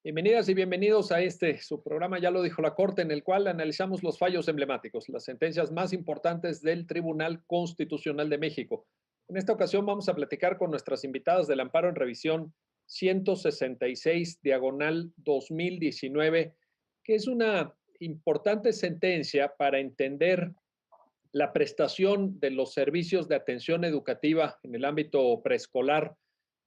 Bienvenidas y bienvenidos a su programa Ya lo dijo la Corte, en el cual analizamos los fallos emblemáticos, las sentencias más importantes del Tribunal Constitucional de México. En esta ocasión vamos a platicar con nuestras invitadas del amparo en revisión 166 diagonal 2019, que es una importante sentencia para entender la prestación de los servicios de atención educativa en el ámbito preescolar,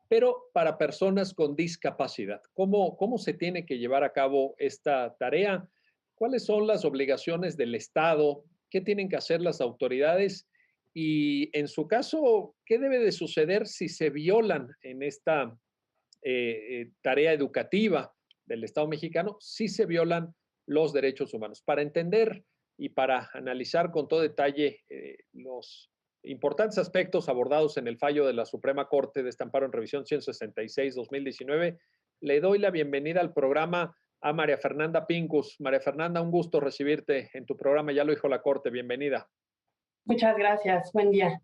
pero para personas con discapacidad. ¿Cómo se tiene que llevar a cabo esta tarea? ¿Cuáles son las obligaciones del Estado? ¿Qué tienen que hacer las autoridades? Y en su caso, ¿qué debe de suceder si se violan en esta tarea educativa del Estado mexicano, si se violan los derechos humanos? Para entender y para analizar con todo detalle los importantes aspectos abordados en el fallo de la Suprema Corte de este amparo en revisión 166-2019, le doy la bienvenida al programa a María Fernanda Pincus. María Fernanda, un gusto recibirte en tu programa Ya lo dijo la Corte. Bienvenida. Muchas gracias. Buen día.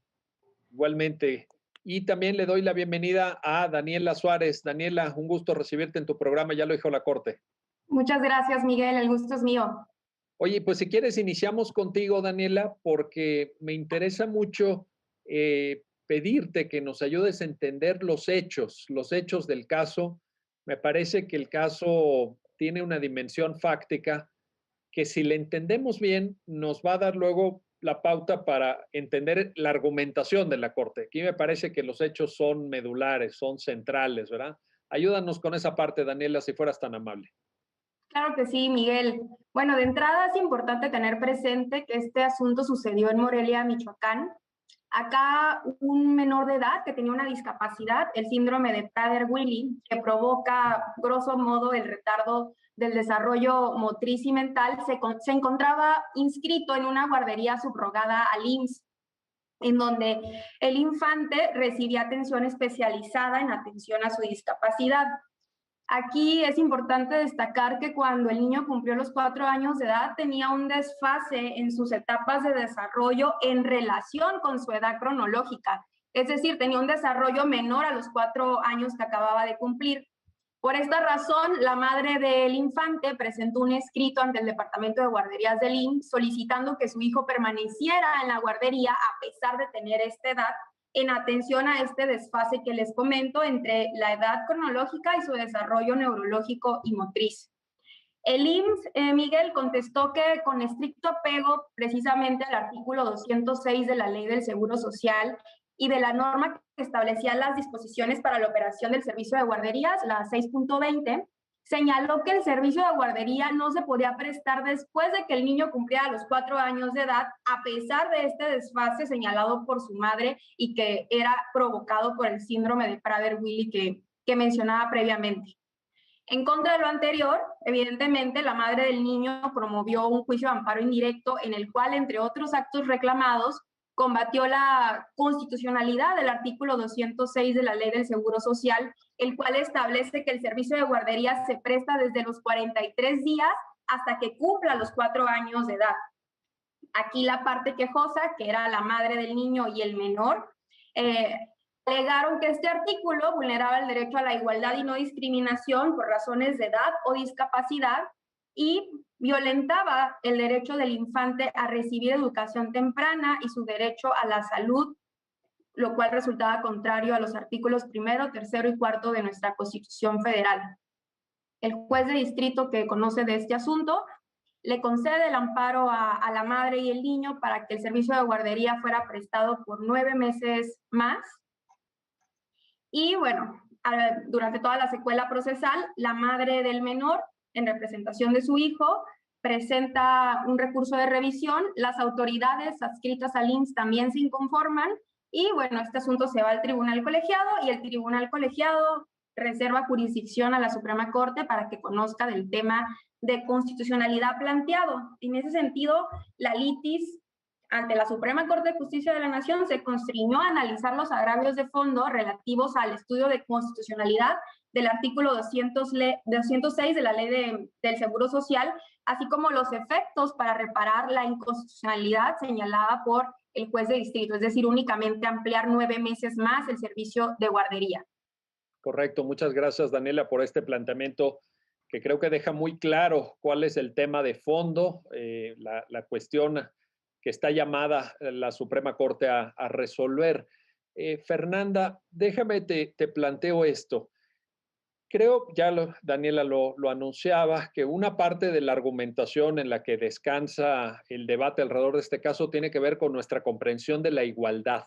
Igualmente. Y también le doy la bienvenida a Daniela Suárez. Daniela, un gusto recibirte en tu programa Ya lo dijo la Corte. Muchas gracias, Miguel. El gusto es mío. Oye, pues si quieres iniciamos contigo, Daniela, porque me interesa mucho pedirte que nos ayudes a entender los hechos del caso. Me parece que el caso tiene una dimensión fáctica que si le entendemos bien nos va a dar luego la pauta para entender la argumentación de la Corte. Aquí me parece que los hechos son medulares, son centrales, ¿verdad? Ayúdanos con esa parte, Daniela, si fueras tan amable. Claro que sí, Miguel. Bueno, de entrada es importante tener presente que este asunto sucedió en Morelia, Michoacán. Acá un menor de edad que tenía una discapacidad, el síndrome de Prader-Willi, que provoca, grosso modo, el retardo del desarrollo motriz y mental, se encontraba inscrito en una guardería subrogada al IMSS, en donde el infante recibía atención especializada en atención a su discapacidad. Aquí es importante destacar que cuando el niño cumplió los 4 años de edad tenía un desfase en sus etapas de desarrollo en relación con su edad cronológica. Es decir, tenía un desarrollo menor a los 4 años que acababa de cumplir. Por esta razón, la madre del infante presentó un escrito ante el Departamento de Guarderías del IMSS solicitando que su hijo permaneciera en la guardería a pesar de tener esta edad, en atención a este desfase que les comento entre la edad cronológica y su desarrollo neurológico y motriz. El IMSS, Miguel, contestó que con estricto apego precisamente al artículo 206 de la Ley del Seguro Social y de la norma que establecía las disposiciones para la operación del servicio de guarderías, la 6.20, señaló que el servicio de guardería no se podía prestar después de que el niño cumpliera los 4 años de edad, a pesar de este desfase señalado por su madre y que era provocado por el síndrome de Prader-Willi que mencionaba previamente. En contra de lo anterior, evidentemente, la madre del niño promovió un juicio de amparo indirecto en el cual, entre otros actos reclamados, combatió la constitucionalidad del artículo 206 de la Ley del Seguro Social, el cual establece que el servicio de guardería se presta desde los 43 días hasta que cumpla los 4 años de edad. Aquí la parte quejosa, que era la madre del niño y el menor, alegaron que este artículo vulneraba el derecho a la igualdad y no discriminación por razones de edad o discapacidad y violentaba el derecho del infante a recibir educación temprana y su derecho a la salud, lo cual resultaba contrario a los artículos 1, 3 y 4 de nuestra Constitución Federal. El juez de distrito que conoce de este asunto le concede el amparo a la madre y el niño para que el servicio de guardería fuera prestado por 9 meses más. Y bueno, durante toda la secuela procesal, la madre del menor, en representación de su hijo, presenta un recurso de revisión, las autoridades adscritas al IMSS también se inconforman y bueno, este asunto se va al tribunal colegiado y el tribunal colegiado reserva jurisdicción a la Suprema Corte para que conozca del tema de constitucionalidad planteado. En ese sentido, la litis ante la Suprema Corte de Justicia de la Nación se constriñó a analizar los agravios de fondo relativos al estudio de constitucionalidad del artículo 206 de la Ley del Seguro Social, así como los efectos para reparar la inconstitucionalidad señalada por el juez de distrito, es decir, únicamente ampliar 9 meses más el servicio de guardería. Correcto, muchas gracias, Daniela, por este planteamiento que creo que deja muy claro cuál es el tema de fondo, la cuestión que está llamada la Suprema Corte a resolver. Fernanda, déjame te planteo esto. Creo, Daniela lo anunciaba, que una parte de la argumentación en la que descansa el debate alrededor de este caso tiene que ver con nuestra comprensión de la igualdad.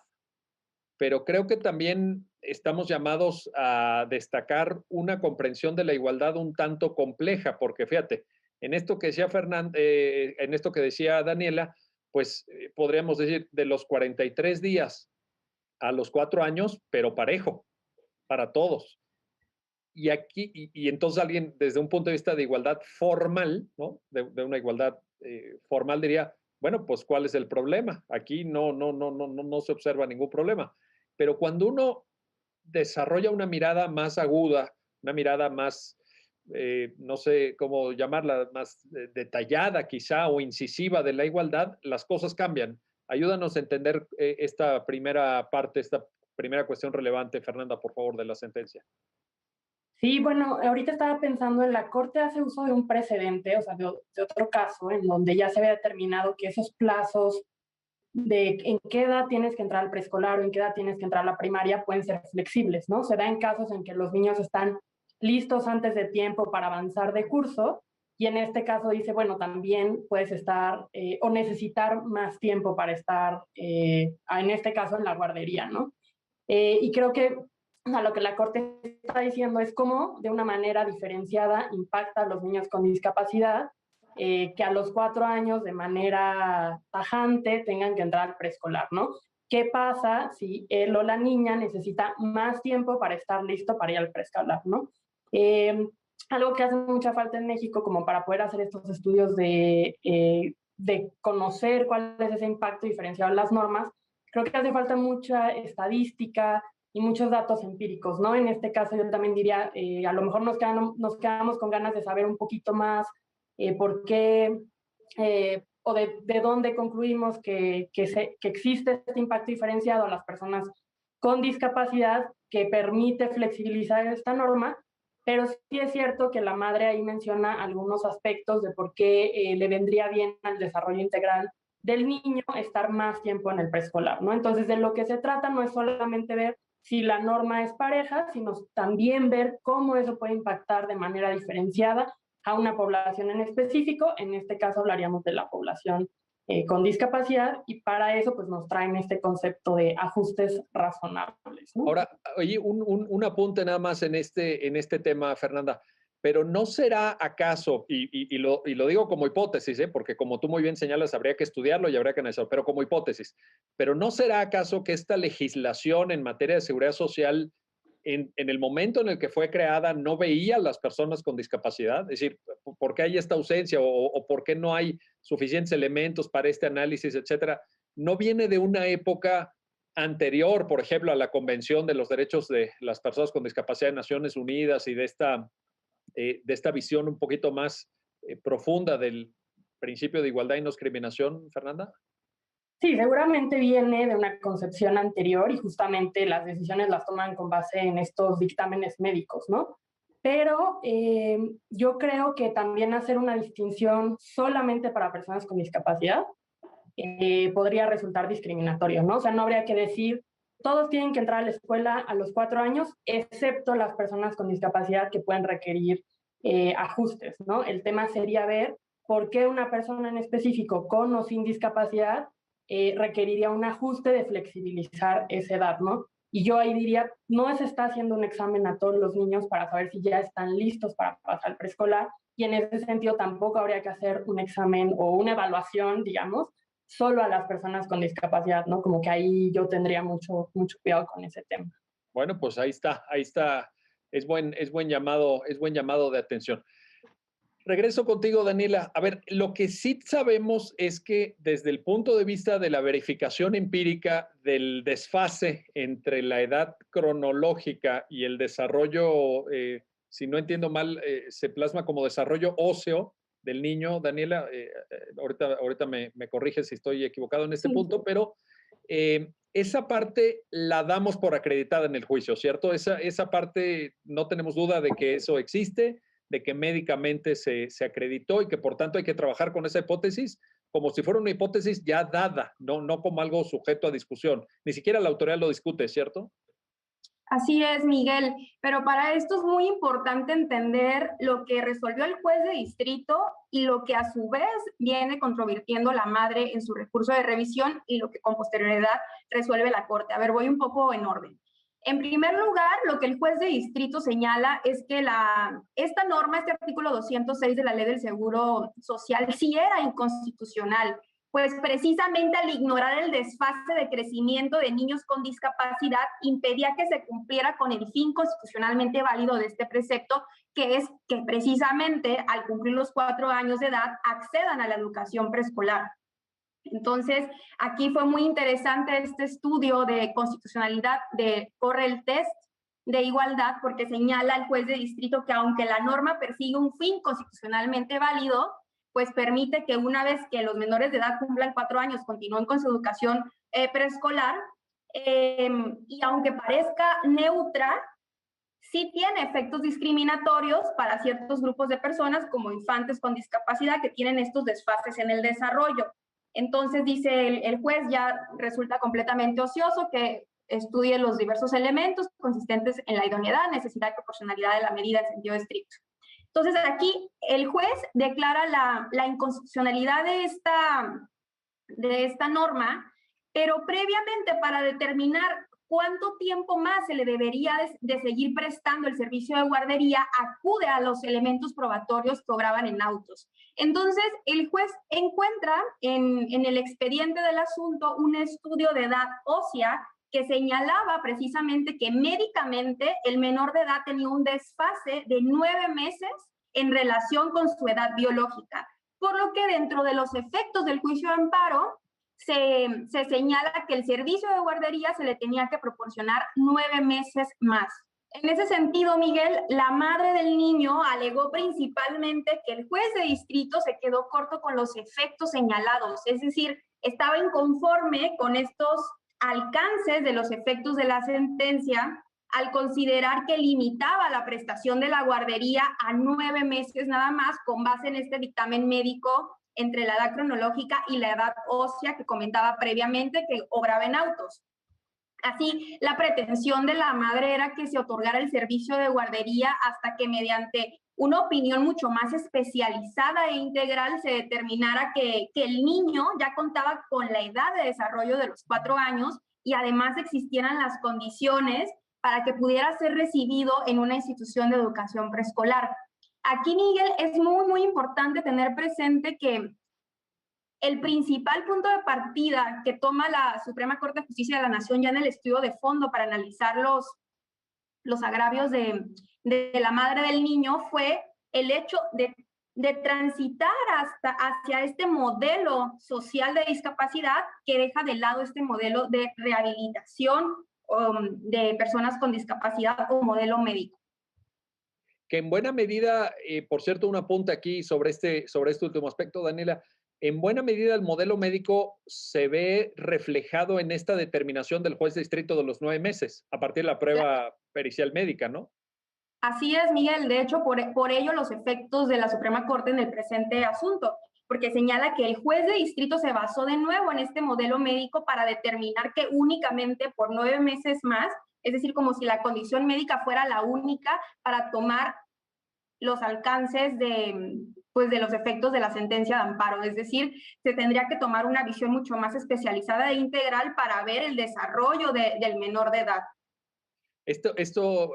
Pero creo que también estamos llamados a destacar una comprensión de la igualdad un tanto compleja, porque fíjate, en esto que decía en esto que decía Daniela, pues podríamos decir de los 43 días a los 4 años, pero parejo, para todos. Y aquí, entonces alguien desde un punto de vista de igualdad formal, ¿no? De una igualdad formal diría, bueno, pues ¿cuál es el problema? Aquí no se observa ningún problema. Pero cuando uno desarrolla una mirada más aguda, una mirada más, no sé cómo llamarla, más detallada quizá o incisiva de la igualdad, las cosas cambian. Ayúdanos a entender esta primera parte, esta primera cuestión relevante, Fernanda, por favor, de la sentencia. Sí, bueno, ahorita estaba pensando en la Corte hace uso de un precedente, o sea, de otro caso, en donde ya se había determinado que esos plazos de en qué edad tienes que entrar al preescolar o en qué edad tienes que entrar a la primaria pueden ser flexibles, ¿no? Se da en casos en que los niños están listos antes de tiempo para avanzar de curso y en este caso dice, bueno, también puedes estar o necesitar más tiempo para estar, en este caso, en la guardería, ¿no? Y creo que a lo que la Corte está diciendo es cómo de una manera diferenciada impacta a los niños con discapacidad, que a los 4 años de manera tajante tengan que entrar al preescolar, ¿no? ¿Qué pasa si él o la niña necesita más tiempo para estar listo para ir al preescolar, ¿no? Algo que hace mucha falta en México como para poder hacer estos estudios de conocer cuál es ese impacto diferenciado en las normas, creo que hace falta mucha estadística y muchos datos empíricos, ¿no? En este caso yo también diría, a lo mejor nos quedamos con ganas de saber un poquito más por qué o de dónde concluimos que existe este impacto diferenciado a las personas con discapacidad que permite flexibilizar esta norma, pero sí es cierto que la madre ahí menciona algunos aspectos de por qué le vendría bien al desarrollo integral del niño estar más tiempo en el preescolar, ¿no? Entonces, de lo que se trata no es solamente ver si la norma es pareja, sino también ver cómo eso puede impactar de manera diferenciada a una población en específico. En este caso hablaríamos de la población con discapacidad y para eso pues nos traen este concepto de ajustes razonables, ¿no? Ahora, oye, un apunte nada más en este tema, Fernanda, pero ¿no será acaso, y lo digo como hipótesis, porque como tú muy bien señalas, habría que estudiarlo y habría que analizarlo, pero como hipótesis, pero ¿no será acaso que esta legislación en materia de seguridad social, en el momento en el que fue creada, no veía a las personas con discapacidad? Es decir, ¿por qué hay esta ausencia o por qué no hay suficientes elementos para este análisis, etcétera? ¿No viene de una época anterior, por ejemplo, a la Convención de los Derechos de las Personas con Discapacidad de Naciones Unidas y de esta visión un poquito más profunda del principio de igualdad y no discriminación, Fernanda? Sí, seguramente viene de una concepción anterior y justamente las decisiones las toman con base en estos dictámenes médicos, ¿no? Pero yo creo que también hacer una distinción solamente para personas con discapacidad podría resultar discriminatorio, ¿no? O sea, no habría que decir, todos tienen que entrar a la escuela a los 4 años, excepto las personas con discapacidad que pueden requerir ajustes, ¿no? El tema sería ver por qué una persona en específico con o sin discapacidad requeriría un ajuste de flexibilizar esa edad, ¿no? Y yo ahí diría, no se está haciendo un examen a todos los niños para saber si ya están listos para pasar al preescolar, y en ese sentido tampoco habría que hacer un examen o una evaluación, digamos, solo a las personas con discapacidad, ¿no? Como que ahí yo tendría mucho cuidado con ese tema. Bueno, pues ahí está. Es buen llamado de atención. Regreso contigo, Daniela. A ver, lo que sí sabemos es que desde el punto de vista de la verificación empírica del desfase entre la edad cronológica y el desarrollo, si no entiendo mal, se plasma como desarrollo óseo del niño, Daniela, ahorita me corrige si estoy equivocado en este punto, pero esa parte la damos por acreditada en el juicio, ¿cierto? Esa parte no tenemos duda de que eso existe. de que médicamente se acreditó y que por tanto hay que trabajar con esa hipótesis como si fuera una hipótesis ya dada, no como algo sujeto a discusión. Ni siquiera la autoridad lo discute, ¿cierto? Así es, Miguel, pero para esto es muy importante entender lo que resolvió el juez de distrito y lo que a su vez viene controvirtiendo la madre en su recurso de revisión y lo que con posterioridad resuelve la Corte. A ver, voy un poco en orden. En primer lugar, lo que el juez de distrito señala es que esta norma, este artículo 206 de la Ley del Seguro Social, sí era inconstitucional, pues precisamente al ignorar el desfase de crecimiento de niños con discapacidad, impedía que se cumpliera con el fin constitucionalmente válido de este precepto, que es que precisamente al cumplir los 4 años de edad accedan a la educación preescolar. Entonces, aquí fue muy interesante este estudio de constitucionalidad corre el test de igualdad, porque señala el juez de distrito que aunque la norma persigue un fin constitucionalmente válido, pues permite que una vez que los menores de edad cumplan 4 años, continúen con su educación preescolar, y aunque parezca neutra, sí tiene efectos discriminatorios para ciertos grupos de personas, como infantes con discapacidad, que tienen estos desfases en el desarrollo. Entonces, dice el juez, ya resulta completamente ocioso que estudie los diversos elementos consistentes en la idoneidad, necesidad y proporcionalidad de la medida en sentido estricto. Entonces, aquí el juez declara la inconstitucionalidad de esta norma, pero previamente, para determinar cuánto tiempo más se le debería de seguir prestando el servicio de guardería, acude a los elementos probatorios que obraban en autos. Entonces, el juez encuentra en el expediente del asunto un estudio de edad ósea que señalaba precisamente que médicamente el menor de edad tenía un desfase de 9 meses en relación con su edad biológica, por lo que dentro de los efectos del juicio de amparo se señala que el servicio de guardería se le tenía que proporcionar 9 meses más. En ese sentido, Miguel, la madre del niño alegó principalmente que el juez de distrito se quedó corto con los efectos señalados, es decir, estaba inconforme con estos alcances de los efectos de la sentencia al considerar que limitaba la prestación de la guardería a 9 meses nada más, con base en este dictamen médico entre la edad cronológica y la edad ósea que comentaba previamente que obraba en autos. Así, la pretensión de la madre era que se otorgara el servicio de guardería hasta que mediante una opinión mucho más especializada e integral se determinara que el niño ya contaba con la edad de desarrollo de los 4 años y además existieran las condiciones para que pudiera ser recibido en una institución de educación preescolar. Aquí, Miguel, es muy, muy importante tener presente que el principal punto de partida que toma la Suprema Corte de Justicia de la Nación ya en el estudio de fondo para analizar los agravios de la madre del niño fue el hecho de transitar hacia este modelo social de discapacidad que deja de lado este modelo de rehabilitación de personas con discapacidad o modelo médico. Que en buena medida, por cierto, un apunte aquí sobre este último aspecto, Daniela, en buena medida el modelo médico se ve reflejado en esta determinación del juez de distrito de los 9 meses, a partir de la prueba pericial médica, ¿no? Así es, Miguel. De hecho, por ello los efectos de la Suprema Corte en el presente asunto, porque señala que el juez de distrito se basó de nuevo en este modelo médico para determinar que únicamente por 9 meses más, es decir, como si la condición médica fuera la única para tomar los alcances de los efectos de la sentencia de amparo. Es decir, se tendría que tomar una visión mucho más especializada e integral para ver el desarrollo del menor de edad. Esto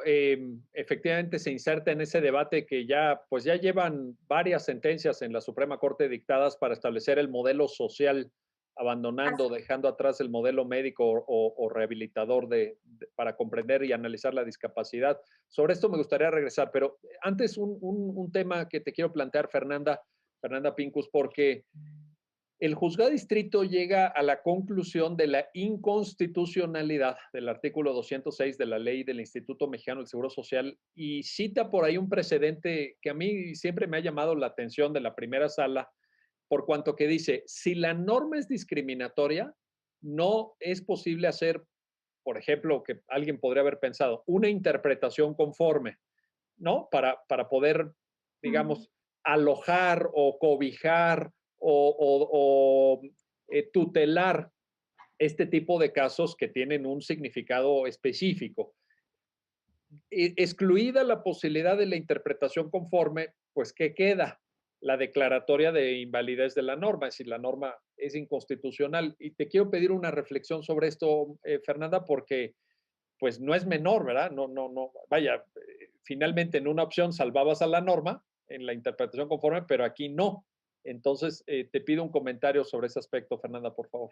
efectivamente se inserta en ese debate que ya llevan varias sentencias en la Suprema Corte dictadas para establecer el modelo social, abandonando, dejando atrás el modelo médico o rehabilitador para comprender y analizar la discapacidad. Sobre esto me gustaría regresar, pero antes un tema que te quiero plantear, Fernanda Pincus, porque el juzgado de distrito llega a la conclusión de la inconstitucionalidad del artículo 206 de la ley del Instituto Mexicano del Seguro Social y cita por ahí un precedente que a mí siempre me ha llamado la atención de la primera sala, por cuanto que dice, si la norma es discriminatoria, no es posible hacer, por ejemplo, que alguien podría haber pensado, una interpretación conforme, ¿no? Para poder digamos, alojar o cobijar o tutelar este tipo de casos que tienen un significado específico. Excluida la posibilidad de la interpretación conforme, pues, ¿qué queda? La declaratoria de invalidez de la norma, es decir, la norma es inconstitucional. Y te quiero pedir una reflexión sobre esto, Fernanda, porque pues no es menor, ¿verdad? No, vaya, finalmente en una opción salvabas a la norma en la interpretación conforme, pero aquí no. Entonces, te pido un comentario sobre ese aspecto, Fernanda, por favor.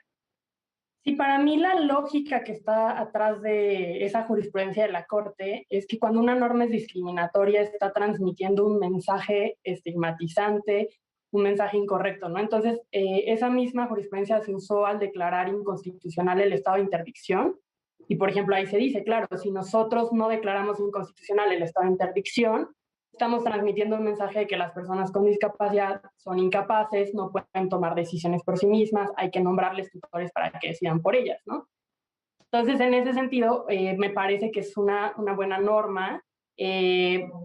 Sí, para mí la lógica que está atrás de esa jurisprudencia de la Corte es que cuando una norma es discriminatoria está transmitiendo un mensaje estigmatizante, un mensaje incorrecto, ¿no? Entonces, esa misma jurisprudencia se usó al declarar inconstitucional el estado de interdicción. Y, por ejemplo, ahí se dice, claro, si nosotros no declaramos inconstitucional el estado de interdicción, estamos transmitiendo un mensaje de que las personas con discapacidad son incapaces, no pueden tomar decisiones por sí mismas, hay que nombrarles tutores para que decidan por ellas, ¿no? Entonces, en ese sentido, me parece que es una buena norma,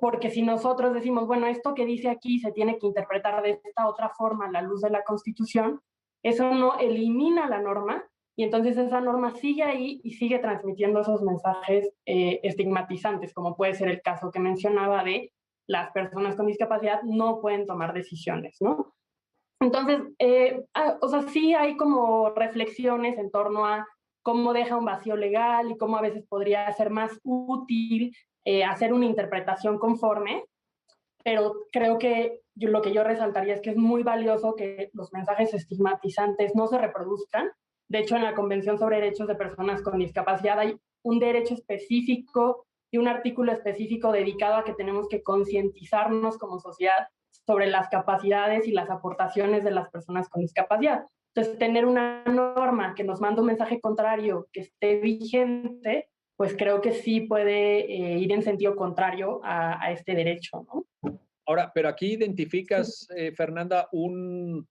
porque si nosotros decimos, bueno, esto que dice aquí se tiene que interpretar de esta otra forma a la luz de la Constitución, eso no elimina la norma, y entonces esa norma sigue ahí y sigue transmitiendo esos mensajes estigmatizantes, como puede ser el caso que mencionaba de las personas con discapacidad no pueden tomar decisiones, ¿no? Entonces, o sea, sí hay como reflexiones en torno a cómo deja un vacío legal y cómo a veces podría ser más útil hacer una interpretación conforme, pero creo que lo que yo resaltaría es que es muy valioso que los mensajes estigmatizantes no se reproduzcan. De hecho, en la Convención sobre Derechos de Personas con Discapacidad hay un derecho específico y un artículo específico dedicado a que tenemos que concientizarnos como sociedad sobre las capacidades y las aportaciones de las personas con discapacidad. Entonces, tener una norma que nos manda un mensaje contrario, que esté vigente, pues creo que sí puede ir en sentido contrario a este derecho, ¿no? Ahora, pero aquí identificas, Fernanda, voy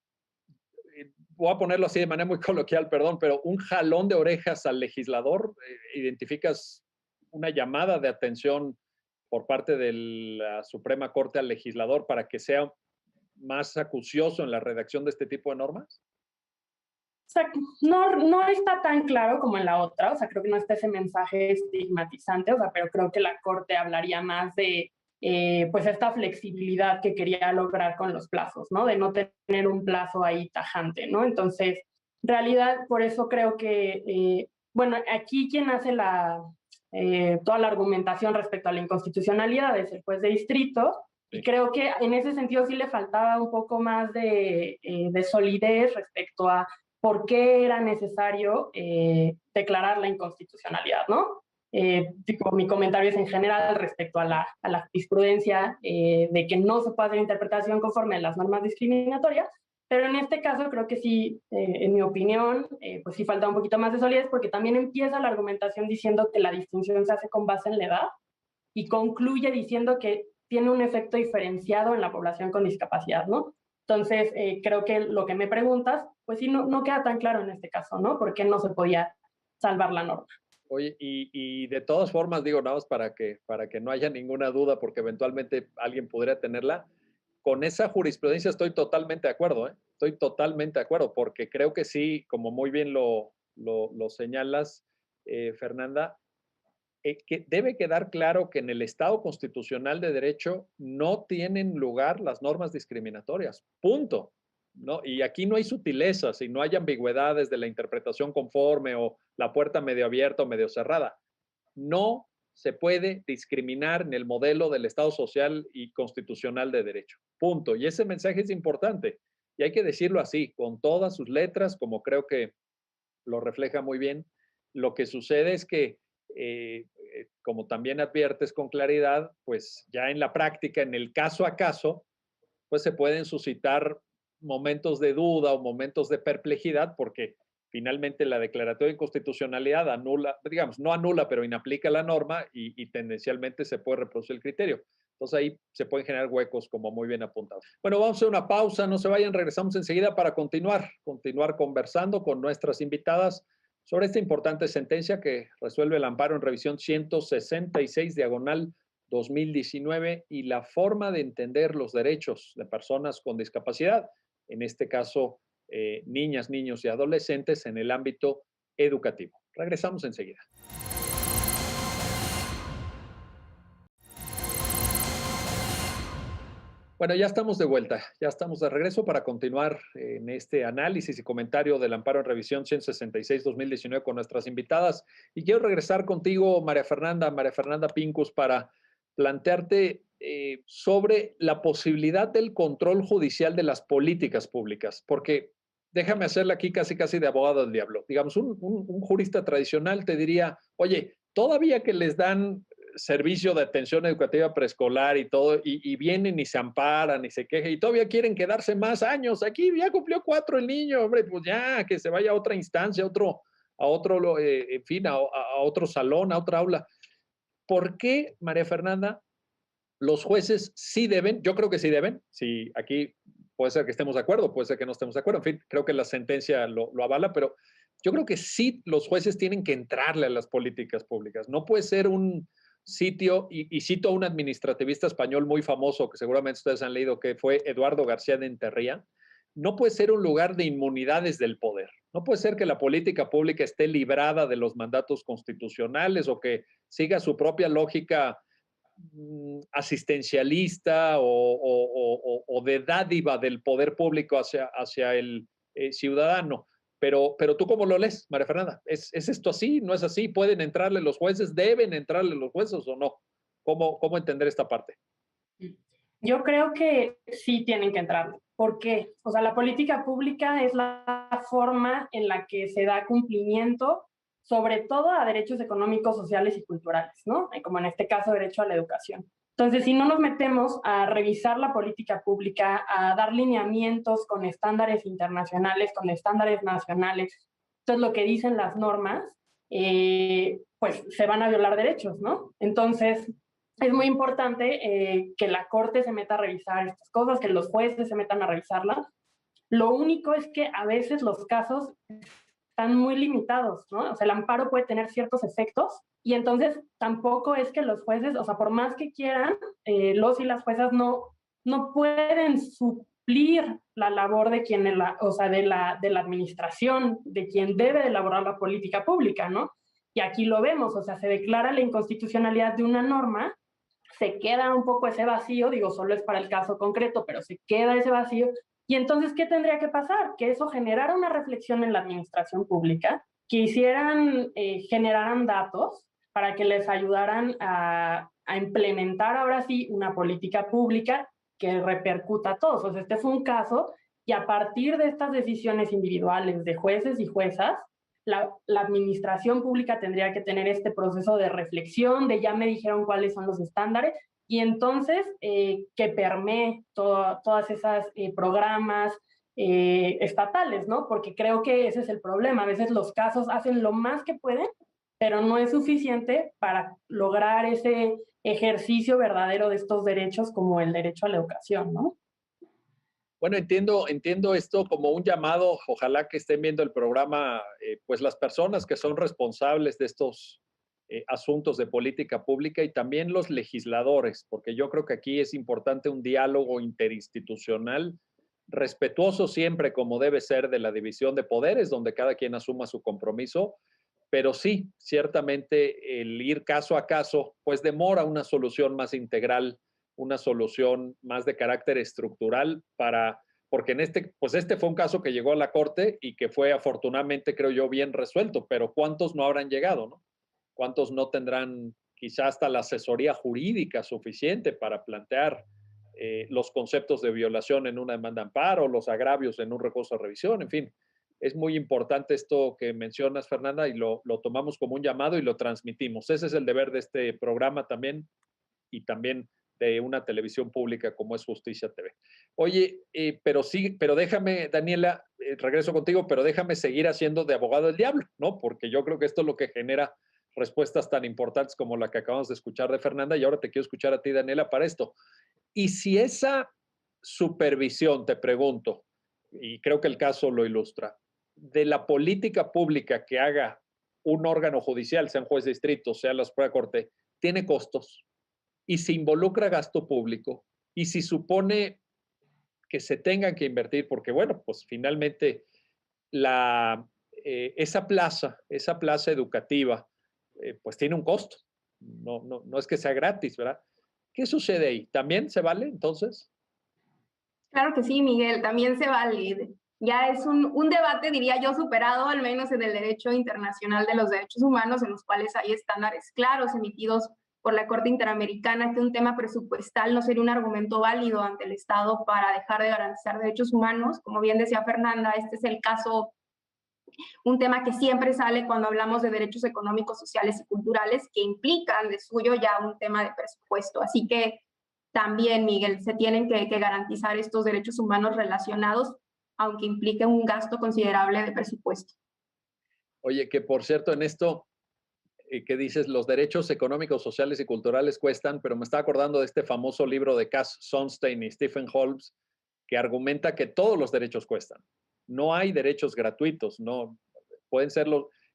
a ponerlo así de manera muy coloquial, perdón, pero un jalón de orejas al legislador. ¿Identificas una llamada de atención por parte de la Suprema Corte al legislador para que sea más acucioso en la redacción de este tipo de normas? O sea, no está tan claro como en la otra, o sea, creo que no está ese mensaje estigmatizante, o sea, pero creo que la Corte hablaría más de, pues, esta flexibilidad que quería lograr con los plazos, ¿no? De no tener un plazo ahí tajante, ¿no? Entonces, en realidad, por eso creo que, bueno, aquí quien hace toda la argumentación respecto a la inconstitucionalidad es el juez de distrito, y creo que en ese sentido sí le faltaba un poco más de solidez respecto a por qué era necesario declarar la inconstitucionalidad, ¿no? Mi comentario es en general respecto a la jurisprudencia de que no se puede hacer interpretación conforme a las normas discriminatorias, pero en este caso creo que sí, en mi opinión, pues sí falta un poquito más de solidez porque también empieza la argumentación diciendo que la distinción se hace con base en la edad y concluye diciendo que tiene un efecto diferenciado en la población con discapacidad, ¿no? Entonces, creo que lo que me preguntas, pues sí, no queda tan claro en este caso, ¿no? ¿Por qué no se podía salvar la norma? Oye, y de todas formas, digo, nada más para que no haya ninguna duda, porque eventualmente alguien podría tenerla, con esa jurisprudencia estoy totalmente de acuerdo, ¿eh? Estoy totalmente de acuerdo, porque creo que sí, como muy bien lo señalas, Fernanda, que debe quedar claro que en el Estado constitucional de derecho no tienen lugar las normas discriminatorias. Punto. ¿No? Y aquí no hay sutilezas y no hay ambigüedades de la interpretación conforme o la puerta medio abierta o medio cerrada. No se puede discriminar en el modelo del Estado social y constitucional de derecho. Punto. Y ese mensaje es importante. Y hay que decirlo así, con todas sus letras, como creo que lo refleja muy bien. Lo que sucede es que como también adviertes con claridad, pues ya en la práctica, en el caso a caso, pues se pueden suscitar momentos de duda o momentos de perplejidad porque finalmente la declaratoria de inconstitucionalidad anula, digamos, no anula, pero inaplica la norma y tendencialmente se puede reproducir el criterio. Entonces ahí se pueden generar huecos, como muy bien apuntado. Bueno, vamos a hacer una pausa, no se vayan, regresamos enseguida para continuar conversando con nuestras invitadas sobre esta importante sentencia que resuelve el amparo en revisión 166 diagonal 2019 y la forma de entender los derechos de personas con discapacidad, en este caso, niñas, niños y adolescentes en el ámbito educativo. Regresamos enseguida. Bueno, ya estamos de vuelta, ya estamos de regreso para continuar en este análisis y comentario del amparo en revisión 166-2019 con nuestras invitadas. Y quiero regresar contigo, María Fernanda Pincus, para plantearte sobre la posibilidad del control judicial de las políticas públicas, porque déjame hacerle aquí casi de abogado del diablo. Digamos, un jurista tradicional te diría, oye, todavía que les dan servicio de atención educativa preescolar y todo, y vienen y se amparan y se quejan, y todavía quieren quedarse más años. Aquí ya cumplió 4 el niño, hombre, pues ya, que se vaya a otra instancia, a otro en fin, a otro salón, a otra aula. ¿Por qué, María Fernanda, los jueces sí deben? Yo creo que sí deben, sí, aquí puede ser que estemos de acuerdo, puede ser que no estemos de acuerdo, en fin, creo que la sentencia lo avala, pero yo creo que sí los jueces tienen que entrarle a las políticas públicas. No puede ser un sitio, y cito a un administrativista español muy famoso que seguramente ustedes han leído, que fue Eduardo García de Enterría. No puede ser un lugar de inmunidades del poder. No puede ser que la política pública esté librada de los mandatos constitucionales o que siga su propia lógica asistencialista o de dádiva del poder público hacia el ciudadano. Pero tú, ¿cómo lo lees, María Fernanda? ¿Es esto así? ¿No es así? ¿Pueden entrarle los jueces? ¿Deben entrarle los jueces o no? ¿Cómo entender esta parte? Yo creo que sí tienen que entrar. ¿Por qué? O sea, la política pública es la forma en la que se da cumplimiento, sobre todo a derechos económicos, sociales y culturales, ¿no? Como en este caso, derecho a la educación. Entonces, si no nos metemos a revisar la política pública, a dar lineamientos con estándares internacionales, con estándares nacionales, entonces lo que dicen las normas, pues se van a violar derechos, ¿no? Entonces, es muy importante que la Corte se meta a revisar estas cosas, que los jueces se metan a revisarlas. Lo único es que a veces los casos están muy limitados, ¿no? O sea, el amparo puede tener ciertos efectos y entonces tampoco es que los jueces, o sea, por más que quieran, los y las juezas no pueden suplir la labor de quien, o sea, de la administración, de quien debe elaborar la política pública, ¿no? Y aquí lo vemos, o sea, se declara la inconstitucionalidad de una norma, se queda un poco ese vacío, digo, solo es para el caso concreto, pero se queda ese vacío. Y entonces, ¿qué tendría que pasar? Que eso generara una reflexión en la administración pública, que generaran datos para que les ayudaran a implementar ahora sí una política pública que repercuta a todos. O sea, este fue un caso y a partir de estas decisiones individuales de jueces y juezas, la administración pública tendría que tener este proceso de reflexión, de ya me dijeron cuáles son los estándares, y entonces que permee todas esas programas estatales, ¿no? Porque creo que ese es el problema. A veces los casos hacen lo más que pueden, pero no es suficiente para lograr ese ejercicio verdadero de estos derechos como el derecho a la educación, ¿no? Bueno, entiendo esto como un llamado, ojalá que estén viendo el programa, pues las personas que son responsables de estos asuntos de política pública y también los legisladores, porque yo creo que aquí es importante un diálogo interinstitucional, respetuoso siempre como debe ser de la división de poderes, donde cada quien asuma su compromiso, pero sí, ciertamente el ir caso a caso, pues demora una solución más integral, una solución más de carácter estructural porque pues este fue un caso que llegó a la Corte y que fue afortunadamente, creo yo, bien resuelto, pero ¿cuántos no habrán llegado, no? ¿Cuántos no tendrán quizá hasta la asesoría jurídica suficiente para plantear los conceptos de violación en una demanda de amparo, los agravios en un recurso de revisión? En fin, es muy importante esto que mencionas, Fernanda, y lo tomamos como un llamado y lo transmitimos. Ese es el deber de este programa también y también de una televisión pública como es Justicia TV. Oye, pero déjame, Daniela, regreso contigo, pero déjame seguir haciendo de abogado del diablo, ¿no? Porque yo creo que esto es lo que genera respuestas tan importantes como la que acabamos de escuchar de Fernanda, y ahora te quiero escuchar a ti, Daniela, para esto. Y si esa supervisión, te pregunto, y creo que el caso lo ilustra, de la política pública que haga un órgano judicial, sea un juez de distrito, sea la Suprema Corte, ¿tiene costos? y se involucra gasto público y si supone que se tengan que invertir, porque bueno, pues finalmente esa plaza educativa, pues tiene un costo. No es que sea gratis, ¿verdad? ¿Qué sucede ahí? ¿También se vale entonces? Claro que sí, Miguel, también se vale. Ya es un debate, diría yo, superado, al menos en el derecho internacional de los derechos humanos, en los cuales hay estándares claros emitidos por la Corte Interamericana, que un tema presupuestal no sería un argumento válido ante el Estado para dejar de garantizar derechos humanos. Como bien decía Fernanda, este es el caso, un tema que siempre sale cuando hablamos de derechos económicos, sociales y culturales, que implican de suyo ya un tema de presupuesto. Así que también, Miguel, se tienen que garantizar estos derechos humanos relacionados, aunque implique un gasto considerable de presupuesto. Oye, que por cierto, en esto que dices, los derechos económicos, sociales y culturales cuestan, pero me está acordando de este famoso libro de Cass Sunstein y Stephen Holmes, que argumenta que todos los derechos cuestan. No hay derechos gratuitos, no pueden ser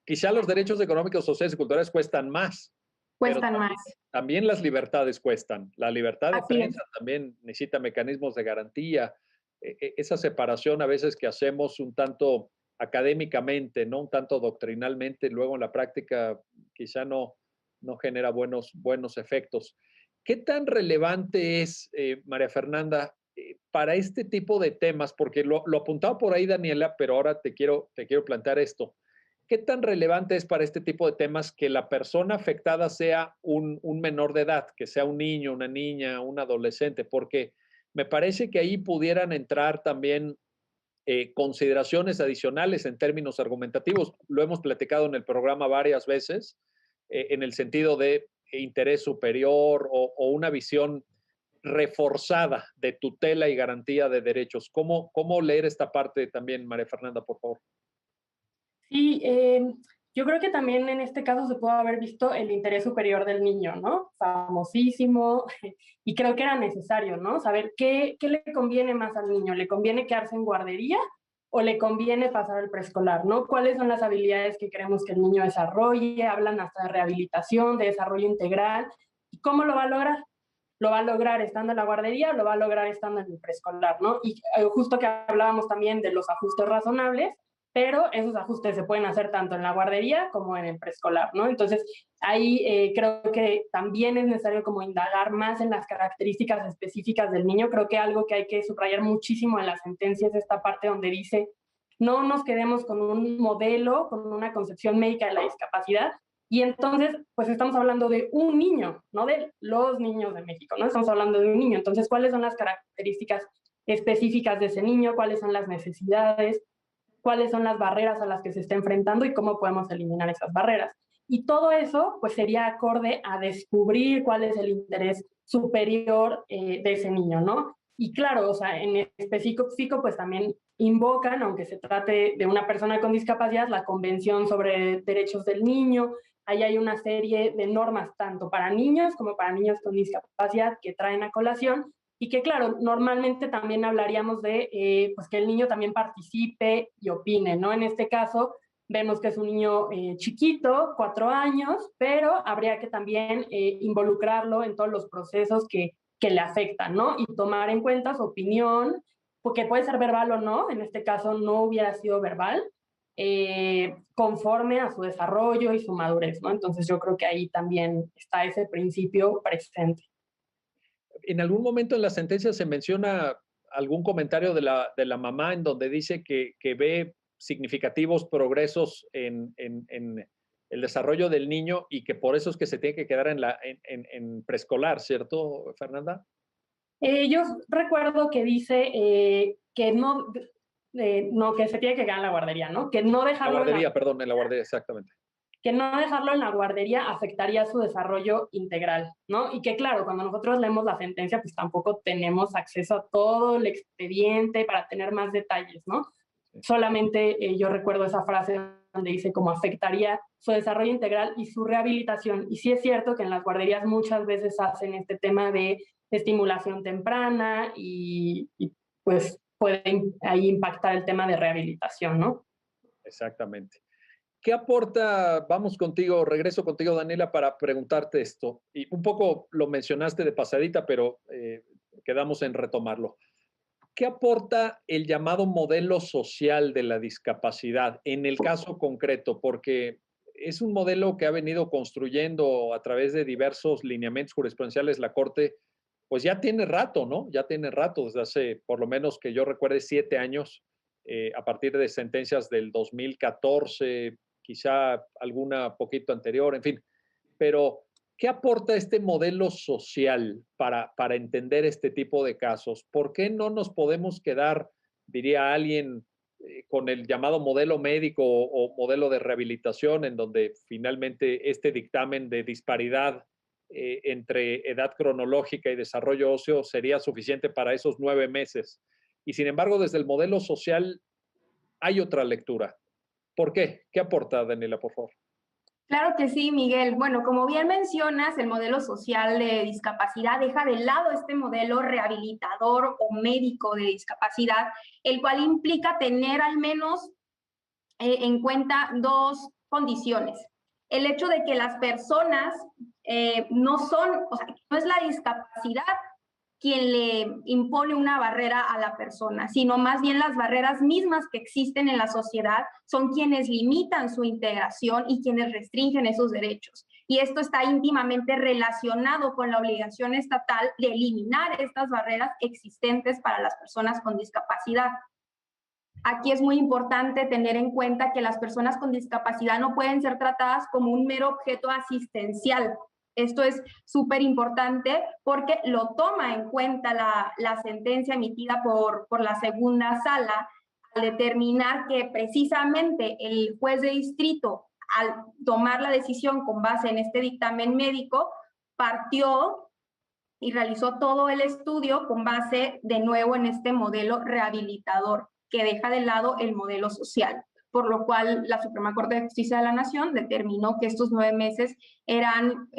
quizá los derechos económicos, sociales y culturales cuestan más. Cuestan más. También las libertades cuestan. La libertad de Así prensa es. también necesita mecanismos de garantía. Esa separación a veces que hacemos un tanto académicamente, no un tanto doctrinalmente, luego en la práctica quizá no genera buenos efectos. ¿Qué tan relevante es, María Fernanda, para este tipo de temas? Porque lo apuntaba por ahí Daniela, pero ahora te quiero plantear esto. ¿Qué tan relevante es para este tipo de temas que la persona afectada sea un menor de edad, que sea un niño, una niña, un adolescente? Porque me parece que ahí pudieran entrar también consideraciones adicionales en términos argumentativos. Lo hemos platicado en el programa varias veces, en el sentido de interés superior o una visión reforzada de tutela y garantía de derechos. ¿Cómo leer esta parte también, María Fernanda, por favor? Sí, yo creo que también en este caso se pudo haber visto el interés superior del niño, ¿no? Famosísimo, y creo que era necesario, ¿no? Saber qué le conviene más al niño. ¿Le conviene quedarse en guardería o le conviene pasar al preescolar, ¿no? ¿Cuáles son las habilidades que queremos que el niño desarrolle? Hablan hasta de rehabilitación, de desarrollo integral. ¿Y cómo lo va a lograr? Lo va a lograr estando en la guardería, lo va a lograr estando en el preescolar, ¿no? Y justo que hablábamos también de los ajustes razonables, pero esos ajustes se pueden hacer tanto en la guardería como en el preescolar, ¿no? Entonces, ahí creo que también es necesario como indagar más en las características específicas del niño. Creo que algo que hay que subrayar muchísimo en la sentencia es esta parte donde dice, no nos quedemos con un modelo, con una concepción médica de la discapacidad, y entonces, pues estamos hablando de un niño, no de los niños de México, ¿no? Estamos hablando de un niño. Entonces, ¿cuáles son las características específicas de ese niño? ¿Cuáles son las necesidades? ¿Cuáles son las barreras a las que se está enfrentando y cómo podemos eliminar esas barreras? Y todo eso, pues sería acorde a descubrir cuál es el interés superior de ese niño, ¿no? Y claro, o sea, en específico, pues también invocan, aunque se trate de una persona con discapacidad, la Convención sobre Derechos del Niño. Ahí hay una serie de normas, tanto para niños como para niños con discapacidad, que traen a colación y que, claro, normalmente también hablaríamos de pues que el niño también participe y opine, ¿no? En este caso, vemos que es un niño chiquito, 4 años, pero habría que también involucrarlo en todos los procesos que le afectan, ¿no? Y tomar en cuenta su opinión, porque puede ser verbal o no, en este caso no hubiera sido verbal, conforme a su desarrollo y su madurez, ¿no? Entonces yo creo que ahí también está ese principio presente. En algún momento en la sentencia se menciona algún comentario de la mamá en donde dice que ve significativos progresos en el desarrollo del niño y que por eso es que se tiene que quedar en preescolar, ¿cierto, Fernanda? Yo recuerdo que dice que no, que se tiene que quedar en la guardería, ¿no? Que no La dejarlo guardería, perdón, en la guardería, exactamente. que no dejarlo en la guardería afectaría su desarrollo integral, ¿no? Y que claro, cuando nosotros leemos la sentencia, pues tampoco tenemos acceso a todo el expediente para tener más detalles, ¿no? Sí. Solamente yo recuerdo esa frase donde dice cómo afectaría su desarrollo integral y su rehabilitación. Y sí es cierto que en las guarderías muchas veces hacen este tema de estimulación temprana y pues puede ahí impactar el tema de rehabilitación, ¿no? Exactamente. ¿Qué aporta? Vamos contigo, regreso contigo, Daniela, para preguntarte esto. Y un poco lo mencionaste de pasadita, pero quedamos en retomarlo. ¿Qué aporta el llamado modelo social de la discapacidad en el caso concreto? Porque es un modelo que ha venido construyendo a través de diversos lineamientos jurisprudenciales la Corte, pues ya tiene rato, ¿no? Ya tiene rato, desde hace, por lo menos que yo recuerde, 7 años, a partir de sentencias del 2014, quizá alguna poquito anterior, en fin. Pero, ¿qué aporta este modelo social para entender este tipo de casos? ¿Por qué no nos podemos quedar, diría alguien, con el llamado modelo médico o modelo de rehabilitación, en donde finalmente este dictamen de disparidad entre edad cronológica y desarrollo óseo sería suficiente para esos 9 meses? Y sin embargo, desde el modelo social hay otra lectura. ¿Por qué? ¿Qué aporta, Daniela, por favor? Claro que sí, Miguel. Bueno, como bien mencionas, el modelo social de discapacidad deja de lado este modelo rehabilitador o médico de discapacidad, el cual implica tener al menos en cuenta dos condiciones. El hecho de que las personas no son, o sea, no es la discapacidad quien le impone una barrera a la persona, sino más bien las barreras mismas que existen en la sociedad son quienes limitan su integración y quienes restringen esos derechos. Y esto está íntimamente relacionado con la obligación estatal de eliminar estas barreras existentes para las personas con discapacidad. Aquí es muy importante tener en cuenta que las personas con discapacidad no pueden ser tratadas como un mero objeto asistencial. Esto es súper importante porque lo toma en cuenta la sentencia emitida por la segunda sala al determinar que precisamente el juez de distrito, al tomar la decisión con base en este dictamen médico, partió y realizó todo el estudio con base de nuevo en este modelo rehabilitador que deja de lado el modelo social, por lo cual la Suprema Corte de Justicia de la Nación determinó que estos 9 meses eran,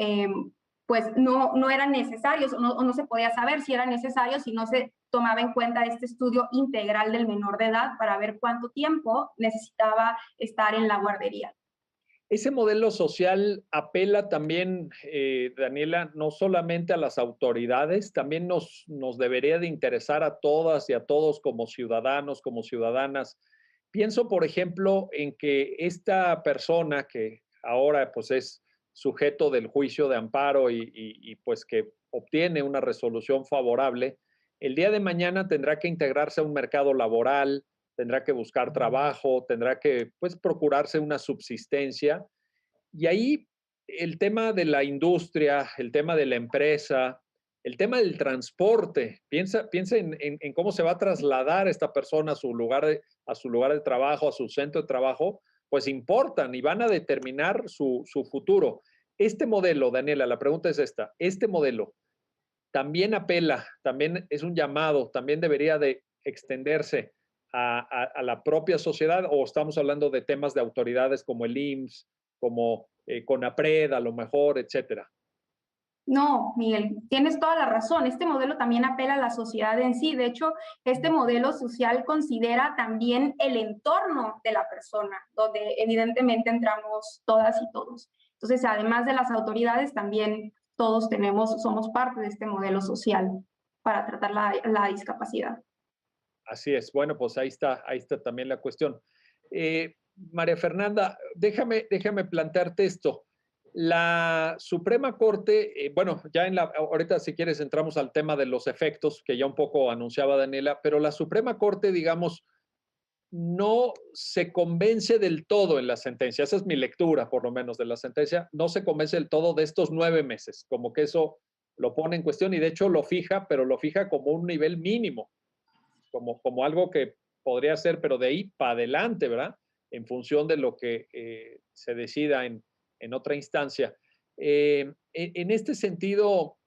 pues no eran necesarios o no se podía saber si eran necesarios si no se tomaba en cuenta este estudio integral del menor de edad para ver cuánto tiempo necesitaba estar en la guardería. Ese modelo social apela también, Daniela, no solamente a las autoridades, también nos debería de interesar a todas y a todos como ciudadanos, como ciudadanas. Pienso, por ejemplo, en que esta persona que ahora pues es sujeto del juicio de amparo y pues que obtiene una resolución favorable, el día de mañana tendrá que integrarse a un mercado laboral, tendrá que buscar trabajo, tendrá que pues procurarse una subsistencia. Y ahí el tema de la industria, el tema de la empresa, el tema del transporte, piensa en cómo se va a trasladar esta persona a su lugar de trabajo, a su centro de trabajo, pues importan y van a determinar su futuro. Este modelo, Daniela, la pregunta es esta, este modelo también apela, también es un llamado, también debería de extenderse a la propia sociedad, o estamos hablando de temas de autoridades como el IMSS, como CONAPRED, a lo mejor, etcétera. No, Miguel, tienes toda la razón. Este modelo también apela a la sociedad en sí. De hecho, este modelo social considera también el entorno de la persona, donde evidentemente entramos todas y todos. Entonces, además de las autoridades, también todos somos parte de este modelo social para tratar la discapacidad. Así es. Bueno, pues ahí está también la cuestión. María Fernanda, déjame plantearte esto. La Suprema Corte, bueno, ya ahorita si quieres entramos al tema de los efectos, que ya un poco anunciaba Daniela, pero la Suprema Corte, digamos, no se convence del todo en la sentencia. Esa es mi lectura, por lo menos, de la sentencia. No se convence del todo de estos 9 meses, como que eso lo pone en cuestión y de hecho lo fija, pero lo fija como un nivel mínimo, como algo que podría ser, pero de ahí para adelante, ¿verdad? En función de lo que se decida en otra instancia. En este sentido,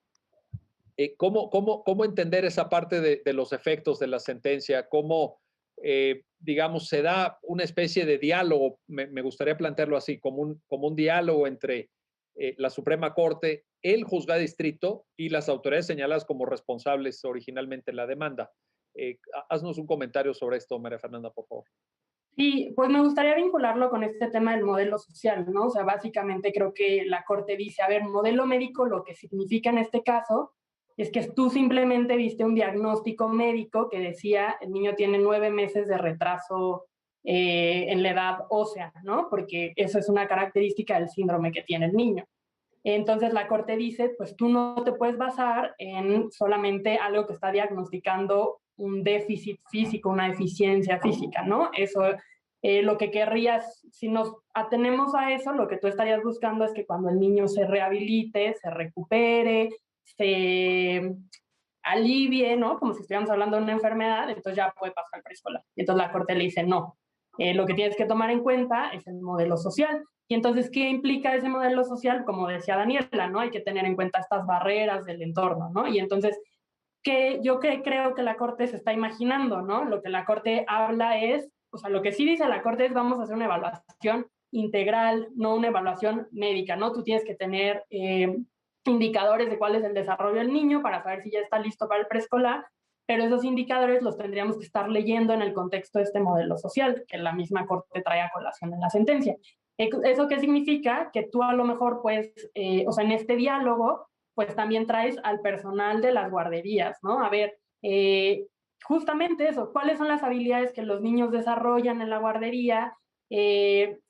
¿cómo entender esa parte de los efectos de la sentencia? ¿Cómo, digamos, se da una especie de diálogo? Me gustaría plantearlo así, como un diálogo entre la Suprema Corte, el juzgado de distrito y las autoridades señaladas como responsables originalmente en la demanda. Haznos un comentario sobre esto, María Fernanda, por favor. Sí, pues me gustaría vincularlo con este tema del modelo social, ¿no? O sea, básicamente creo que la Corte dice, a ver, modelo médico lo que significa en este caso es que tú simplemente viste un diagnóstico médico que decía el niño tiene 9 meses de retraso en la edad ósea, ¿no? Porque eso es una característica del síndrome que tiene el niño. Entonces la Corte dice, pues tú no te puedes basar en solamente algo que está diagnosticando un déficit físico, una deficiencia física, ¿no? Eso, lo que querrías, si nos atenemos a eso, lo que tú estarías buscando es que cuando el niño se rehabilite, se recupere, se alivie, ¿no? Como si estuviéramos hablando de una enfermedad, entonces ya puede pasar al preescolar. Y entonces la Corte le dice, no, lo que tienes que tomar en cuenta es el modelo social. Y entonces, ¿qué implica ese modelo social? Como decía Daniela, ¿no? Hay que tener en cuenta estas barreras del entorno, ¿no? Y entonces, creo que la Corte se está imaginando, ¿no? Lo que la Corte habla es, o sea, lo que sí dice la Corte es vamos a hacer una evaluación integral, no una evaluación médica, ¿no? Tú tienes que tener indicadores de cuál es el desarrollo del niño para saber si ya está listo para el preescolar, pero esos indicadores los tendríamos que estar leyendo en el contexto de este modelo social, que la misma Corte trae a colación en la sentencia. ¿Eso qué significa? Que tú a lo mejor, pues, o sea, en este diálogo, pues también traes al personal de las guarderías, ¿no? A ver, justamente eso, ¿cuáles son las habilidades que los niños desarrollan en la guardería?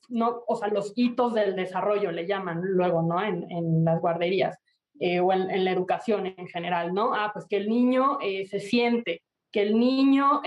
No, o sea, los hitos del desarrollo le llaman luego, ¿no? En las guarderías o en la educación en general, ¿no? Ah, pues que el niño se siente, que el niño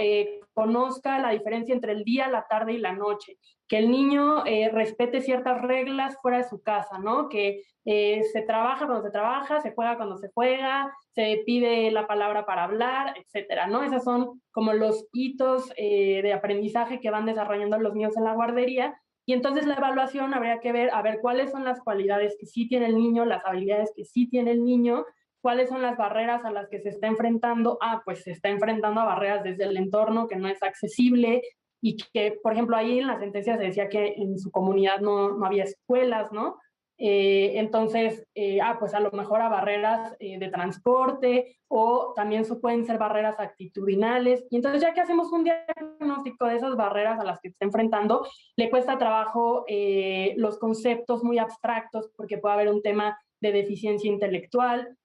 conozca la diferencia entre el día, la tarde y la noche, que el niño respete ciertas reglas fuera de su casa, ¿no? Que se trabaja cuando se trabaja, se juega cuando se juega, se pide la palabra para hablar, etcétera, ¿no? Esos son como los hitos de aprendizaje que van desarrollando los niños en la guardería. Y entonces la evaluación habría que ver, a ver, cuáles son las cualidades que sí tiene el niño, las habilidades que sí tiene el niño, cuáles son las barreras a las que se está enfrentando. Ah, pues se está enfrentando a barreras desde el entorno que no es accesible y que, por ejemplo, ahí en la sentencia se decía que en su comunidad no había escuelas, ¿no? Entonces, pues a lo mejor a barreras de transporte o también pueden ser barreras actitudinales. Y entonces ya que hacemos un diagnóstico de esas barreras a las que se está enfrentando, le cuesta trabajo los conceptos muy abstractos porque puede haber un tema de deficiencia intelectual.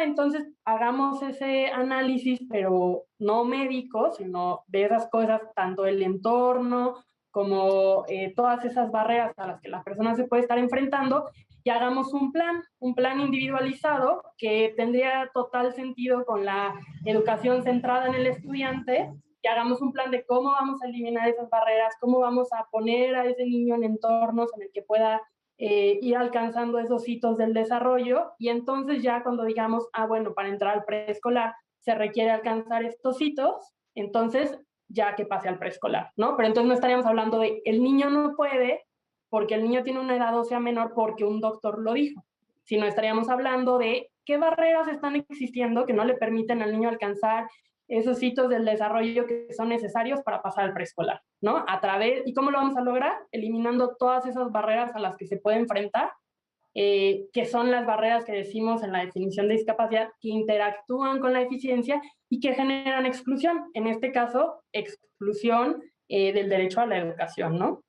Entonces hagamos ese análisis, pero no médico, sino de esas cosas, tanto el entorno como todas esas barreras a las que la persona se puede estar enfrentando, y hagamos un plan individualizado que tendría total sentido con la educación centrada en el estudiante, y hagamos un plan de cómo vamos a eliminar esas barreras, cómo vamos a poner a ese niño en entornos en el que pueda ir alcanzando esos hitos del desarrollo, y entonces ya cuando digamos, bueno, para entrar al preescolar se requiere alcanzar estos hitos, entonces ya que pase al preescolar, ¿no? Pero entonces no estaríamos hablando de el niño no puede porque el niño tiene una edad ósea menor porque un doctor lo dijo, sino estaríamos hablando de qué barreras están existiendo que no le permiten al niño alcanzar esos hitos del desarrollo que son necesarios para pasar al preescolar, ¿no? ¿Y cómo lo vamos a lograr? Eliminando todas esas barreras a las que se puede enfrentar, que son las barreras que decimos en la definición de discapacidad, que interactúan con la eficiencia y que generan exclusión. En este caso, exclusión del derecho a la educación, ¿no?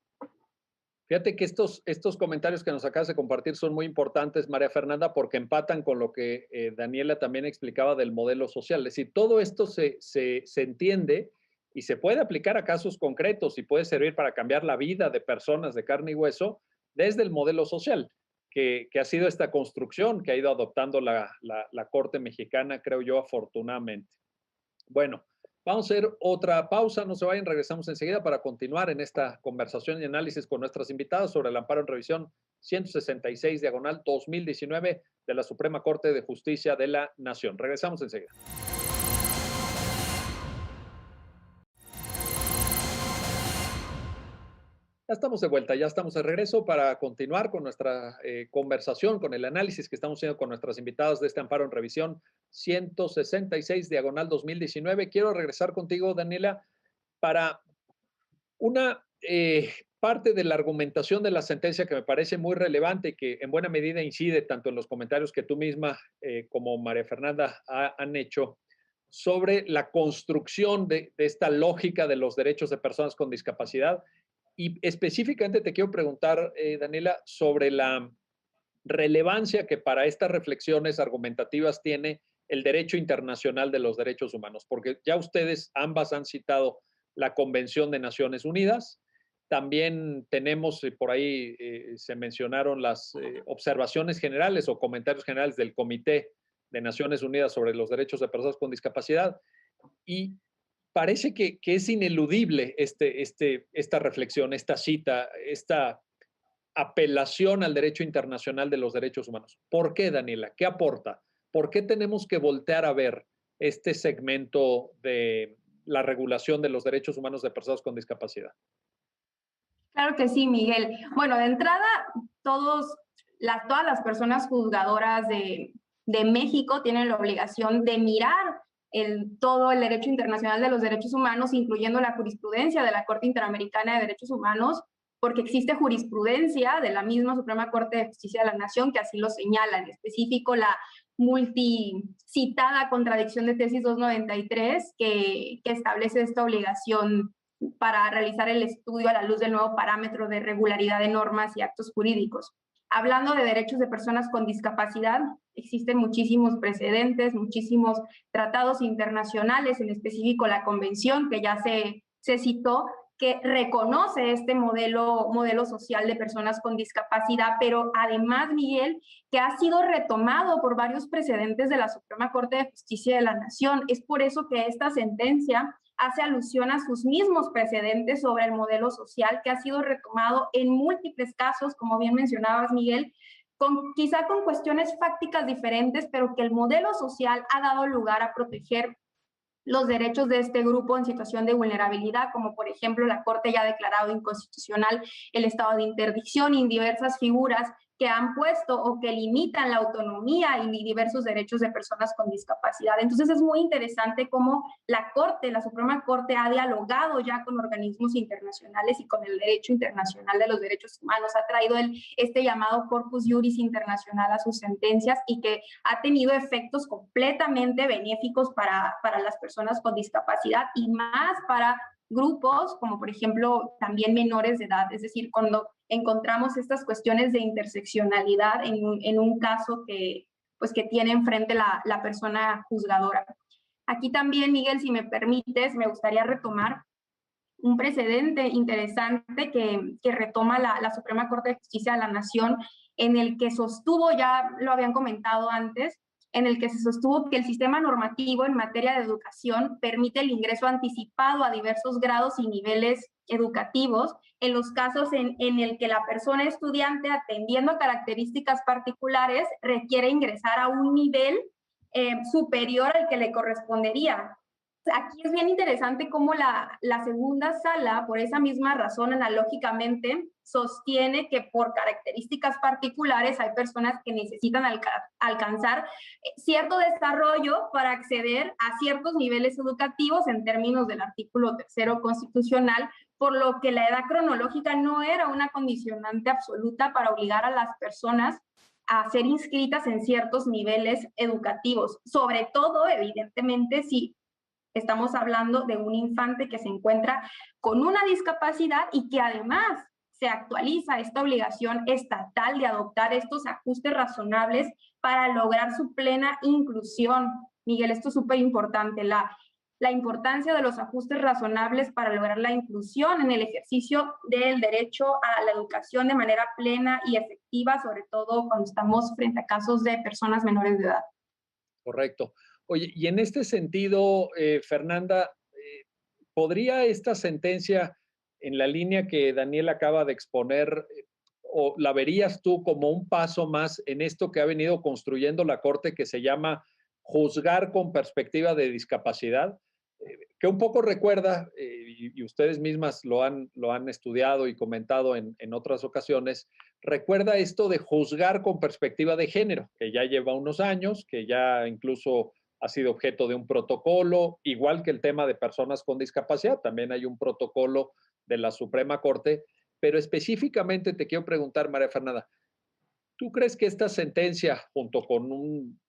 Fíjate que estos comentarios que nos acabas de compartir son muy importantes, María Fernanda, porque empatan con lo que Daniela también explicaba del modelo social. Es decir, todo esto se entiende y se puede aplicar a casos concretos y puede servir para cambiar la vida de personas de carne y hueso desde el modelo social, que ha sido esta construcción que ha ido adoptando la Corte mexicana, creo yo, afortunadamente. Bueno, vamos a hacer otra pausa, no se vayan, regresamos enseguida para continuar en esta conversación y análisis con nuestras invitadas sobre el amparo en revisión 166 diagonal 2019 de la Suprema Corte de Justicia de la Nación. Regresamos enseguida. Ya estamos de vuelta, ya estamos de regreso para continuar con nuestra conversación, con el análisis que estamos haciendo con nuestras invitadas de este amparo en revisión 166 diagonal 2019. Quiero regresar contigo, Daniela, para una parte de la argumentación de la sentencia que me parece muy relevante y que en buena medida incide tanto en los comentarios que tú misma como María Fernanda han hecho sobre la construcción de esta lógica de los derechos de personas con discapacidad Y específicamente te quiero preguntar, Daniela, sobre la relevancia que para estas reflexiones argumentativas tiene el derecho internacional de los derechos humanos, porque ya ustedes ambas han citado la Convención de Naciones Unidas, también tenemos por ahí se mencionaron las observaciones generales o comentarios generales del Comité de Naciones Unidas sobre los derechos de personas con discapacidad y parece que es ineludible esta reflexión, esta cita, esta apelación al derecho internacional de los derechos humanos. ¿Por qué, Daniela? ¿Qué aporta? ¿Por qué tenemos que voltear a ver este segmento de la regulación de los derechos humanos de personas con discapacidad? Claro que sí, Miguel. Bueno, de entrada, todas las personas juzgadoras de México tienen la obligación de mirar todo el derecho internacional de los derechos humanos, incluyendo la jurisprudencia de la Corte Interamericana de Derechos Humanos, porque existe jurisprudencia de la misma Suprema Corte de Justicia de la Nación que así lo señala, en específico la multicitada contradicción de tesis 293 que establece esta obligación para realizar el estudio a la luz del nuevo parámetro de regularidad de normas y actos jurídicos. Hablando de derechos de personas con discapacidad, existen muchísimos precedentes, muchísimos tratados internacionales, en específico la convención que ya se citó, que reconoce este modelo social de personas con discapacidad, pero además, Miguel, que ha sido retomado por varios precedentes de la Suprema Corte de Justicia de la Nación. Es por eso que esta sentencia hace alusión a sus mismos precedentes sobre el modelo social que ha sido retomado en múltiples casos, como bien mencionabas, Miguel, quizá con cuestiones fácticas diferentes, pero que el modelo social ha dado lugar a proteger los derechos de este grupo en situación de vulnerabilidad, como por ejemplo la Corte ya ha declarado inconstitucional el estado de interdicción y diversas figuras que han puesto o que limitan la autonomía y diversos derechos de personas con discapacidad. Entonces es muy interesante cómo la Corte, la Suprema Corte, ha dialogado ya con organismos internacionales y con el derecho internacional de los derechos humanos, ha traído este llamado corpus juris internacional a sus sentencias y que ha tenido efectos completamente benéficos para las personas con discapacidad y más para grupos como por ejemplo también menores de edad, es decir, cuando encontramos estas cuestiones de interseccionalidad en un caso que tiene enfrente la persona juzgadora. Aquí también, Miguel, si me permites, me gustaría retomar un precedente interesante que retoma la Suprema Corte de Justicia de la Nación, en el que sostuvo, ya lo habían comentado antes, en el que se sostuvo que el sistema normativo en materia de educación permite el ingreso anticipado a diversos grados y niveles educativos en los casos en el que la persona estudiante, atendiendo a características particulares, requiere ingresar a un nivel superior al que le correspondería. Aquí es bien interesante cómo la segunda sala, por esa misma razón, analógicamente, sostiene que por características particulares hay personas que necesitan alcanzar cierto desarrollo para acceder a ciertos niveles educativos en términos del artículo 3º constitucional, por lo que la edad cronológica no era una condicionante absoluta para obligar a las personas a ser inscritas en ciertos niveles educativos, sobre todo, evidentemente, si estamos hablando de un infante que se encuentra con una discapacidad y que además se actualiza esta obligación estatal de adoptar estos ajustes razonables para lograr su plena inclusión. Miguel, esto es súper importante, la importancia de los ajustes razonables para lograr la inclusión en el ejercicio del derecho a la educación de manera plena y efectiva, sobre todo cuando estamos frente a casos de personas menores de edad. Correcto. Oye, y en este sentido, Fernanda, ¿podría esta sentencia, en la línea que Daniel acaba de exponer, o la verías tú como un paso más en esto que ha venido construyendo la Corte que se llama juzgar con perspectiva de discapacidad? Que un poco recuerda, y ustedes mismas lo han estudiado y comentado en otras ocasiones, recuerda esto de juzgar con perspectiva de género, que ya lleva unos años, que ya incluso ha sido objeto de un protocolo, igual que el tema de personas con discapacidad, también hay un protocolo de la Suprema Corte, pero específicamente te quiero preguntar, María Fernanda, ¿tú crees que esta sentencia, junto con un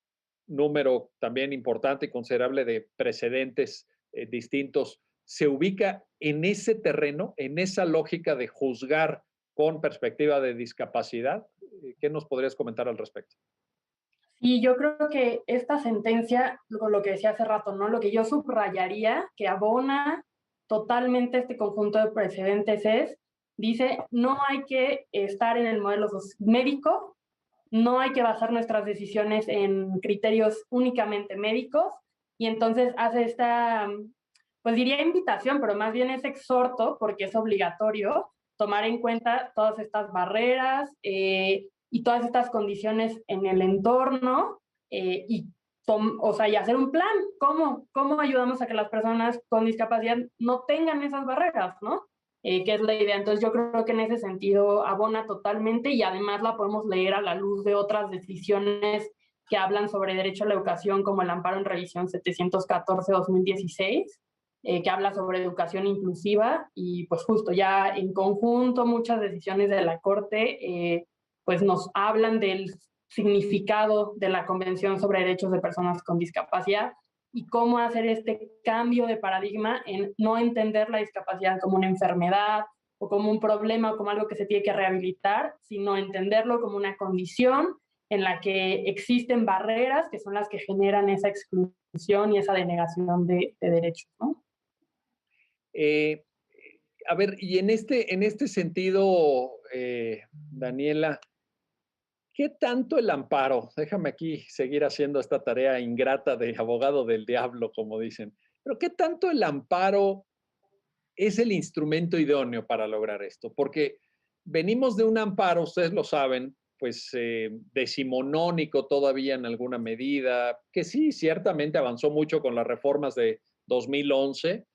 número también importante y considerable de precedentes distintos, se ubica en ese terreno, en esa lógica de juzgar con perspectiva de discapacidad. ¿Qué nos podrías comentar al respecto? Y yo creo que esta sentencia, lo que decía hace rato, ¿no? Lo que yo subrayaría, que abona totalmente este conjunto de precedentes dice, no hay que estar en el modelo médico, no hay que basar nuestras decisiones en criterios únicamente médicos, y entonces hace esta, pues diría invitación, pero más bien es exhorto, porque es obligatorio tomar en cuenta todas estas barreras y todas estas condiciones en el entorno o sea, y hacer un plan. ¿Cómo ayudamos a que las personas con discapacidad no tengan esas barreras, ¿no? Que es la idea. Entonces yo creo que en ese sentido abona totalmente y además la podemos leer a la luz de otras decisiones que hablan sobre derecho a la educación, como el amparo en revisión 714-2016, que habla sobre educación inclusiva, y pues justo ya en conjunto muchas decisiones de la Corte pues nos hablan del significado de la Convención sobre Derechos de Personas con Discapacidad y cómo hacer este cambio de paradigma en no entender la discapacidad como una enfermedad o como un problema o como algo que se tiene que rehabilitar, sino entenderlo como una condición en la que existen barreras que son las que generan esa exclusión y esa denegación de derechos, ¿no? A ver, y en este sentido, Daniela, ¿qué tanto el amparo? Déjame aquí seguir haciendo esta tarea ingrata de abogado del diablo, como dicen. Pero ¿qué tanto el amparo es el instrumento idóneo para lograr esto? Porque venimos de un amparo, ustedes lo saben, pues decimonónico todavía en alguna medida, que sí, ciertamente avanzó mucho con las reformas de 2011,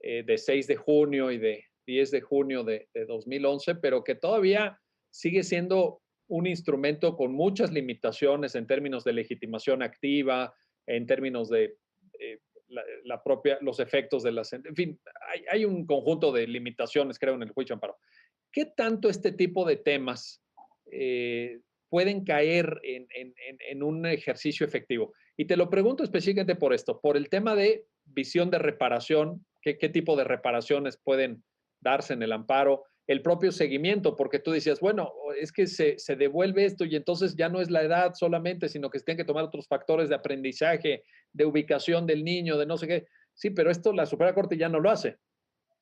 de 6 de junio y de 10 de junio de 2011, pero que todavía sigue siendo un instrumento con muchas limitaciones en términos de legitimación activa, en términos de los efectos de las... En fin, hay un conjunto de limitaciones, creo, en el juicio amparo. ¿Qué tanto este tipo de temas pueden caer en un ejercicio efectivo? Y te lo pregunto específicamente por esto, por el tema de visión de reparación, qué tipo de reparaciones pueden darse en el amparo, el propio seguimiento, porque tú decías, bueno, es que se devuelve esto y entonces ya no es la edad solamente, sino que se tienen que tomar otros factores de aprendizaje, de ubicación del niño, de no sé qué. Sí, pero esto la Suprema Corte ya no lo hace.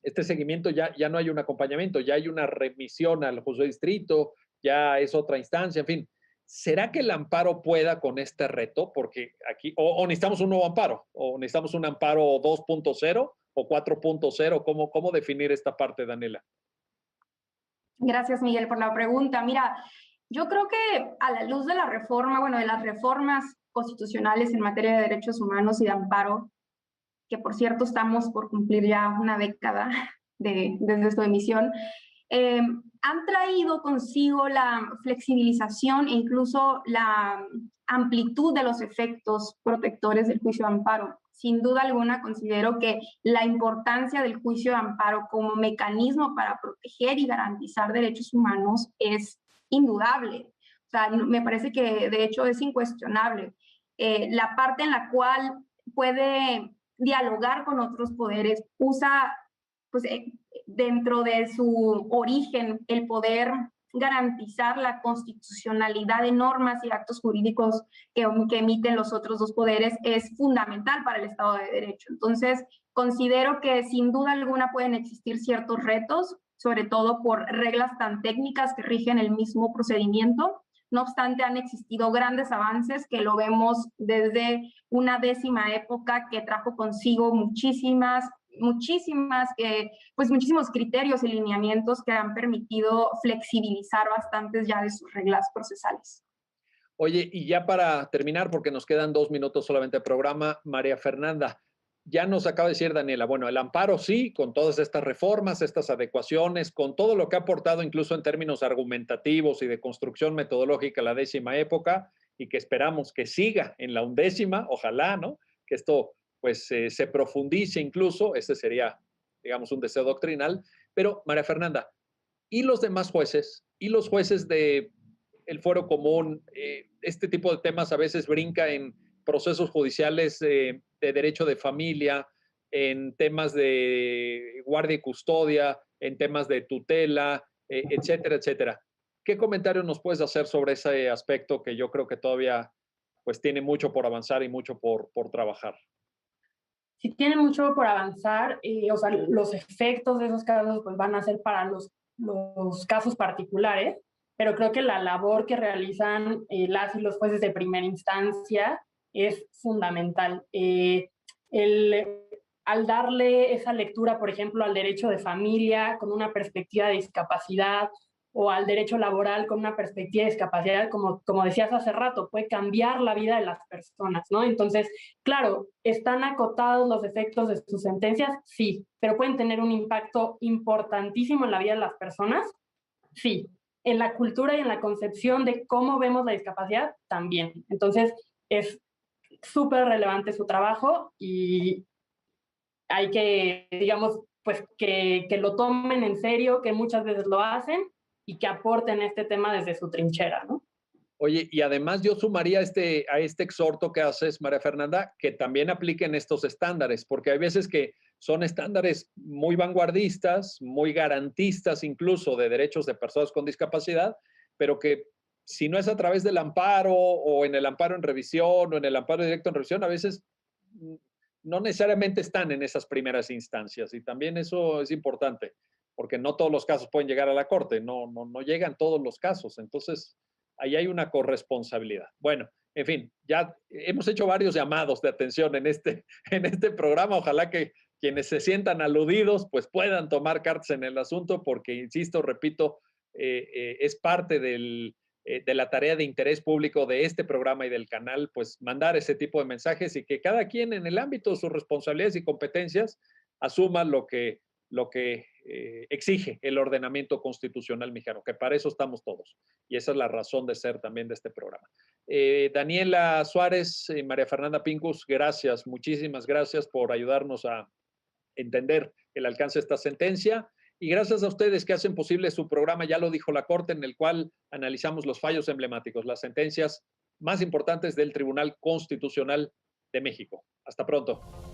Este seguimiento ya no hay un acompañamiento, ya hay una remisión al juzgado de distrito, ya es otra instancia, en fin. ¿Será que el amparo pueda con este reto? Porque aquí, o necesitamos un nuevo amparo, o necesitamos un amparo 2.0 o 4.0, ¿cómo definir esta parte, Daniela? Gracias, Miguel, por la pregunta. Mira, yo creo que a la luz de la reforma, bueno, de las reformas constitucionales en materia de derechos humanos y de amparo, que por cierto estamos por cumplir ya una década desde su emisión, han traído consigo la flexibilización e incluso la amplitud de los efectos protectores del juicio de amparo. Sin duda alguna, considero que la importancia del juicio de amparo como mecanismo para proteger y garantizar derechos humanos es indudable. O sea, me parece que de hecho es incuestionable. La parte en la cual puede dialogar con otros poderes, usa pues, dentro de su origen el poder garantizar la constitucionalidad de normas y actos jurídicos que emiten los otros dos poderes es fundamental para el Estado de Derecho. Entonces, considero que sin duda alguna pueden existir ciertos retos, sobre todo por reglas tan técnicas que rigen el mismo procedimiento. No obstante, han existido grandes avances que lo vemos desde una décima época que trajo consigo muchísimos criterios y lineamientos que han permitido flexibilizar bastantes ya de sus reglas procesales. Oye, y ya para terminar, porque nos quedan 2 minutos solamente de programa, María Fernanda, ya nos acaba de decir Daniela, bueno, el amparo sí, con todas estas reformas, estas adecuaciones, con todo lo que ha aportado incluso en términos argumentativos y de construcción metodológica la décima época, y que esperamos que siga en la 11ª, ojalá, ¿no? Que esto pues se profundice incluso, ese sería, digamos, un deseo doctrinal. Pero, María Fernanda, ¿y los demás jueces? ¿Y los jueces del fuero común? Este tipo de temas a veces brinca en procesos judiciales de derecho de familia, en temas de guardia y custodia, en temas de tutela, etcétera, etcétera. ¿Qué comentario nos puedes hacer sobre ese aspecto que yo creo que todavía pues tiene mucho por avanzar y mucho por trabajar? Sí tiene mucho por avanzar, o sea, los efectos de esos casos pues, van a ser para los casos particulares, pero creo que la labor que realizan las y los jueces de primera instancia es fundamental. El, al darle esa lectura, por ejemplo, al derecho de familia con una perspectiva de discapacidad o al derecho laboral con una perspectiva de discapacidad, como decías hace rato, puede cambiar la vida de las personas, ¿no? Entonces, claro, ¿están acotados los efectos de sus sentencias? Sí, pero pueden tener un impacto importantísimo en la vida de las personas, sí. En la cultura y en la concepción de cómo vemos la discapacidad, también. Entonces, es súper relevante su trabajo y hay que, digamos, pues que lo tomen en serio, que muchas veces lo hacen y que aporten este tema desde su trinchera, ¿no? Oye, y además yo sumaría a este exhorto que haces, María Fernanda, que también apliquen estos estándares, porque hay veces que son estándares muy vanguardistas, muy garantistas incluso de derechos de personas con discapacidad, pero que si no es a través del amparo o en el amparo en revisión o en el amparo directo en revisión, a veces no necesariamente están en esas primeras instancias. Y también eso es importante, porque no todos los casos pueden llegar a la corte, no llegan todos los casos. Entonces, ahí hay una corresponsabilidad. Bueno, en fin, ya hemos hecho varios llamados de atención en este programa. Ojalá que quienes se sientan aludidos pues puedan tomar cartas en el asunto porque, insisto, repito, es parte de la tarea de interés público de este programa y del canal, pues mandar ese tipo de mensajes y que cada quien en el ámbito de sus responsabilidades y competencias asuma lo que exige el ordenamiento constitucional mexicano, que para eso estamos todos. Y esa es la razón de ser también de este programa. Daniela Suárez, María Fernanda Pincus, gracias, muchísimas gracias por ayudarnos a entender el alcance de esta sentencia. Y gracias a ustedes que hacen posible su programa, ya lo dijo la Corte, en el cual analizamos los fallos emblemáticos, las sentencias más importantes del Tribunal Constitucional de México. Hasta pronto.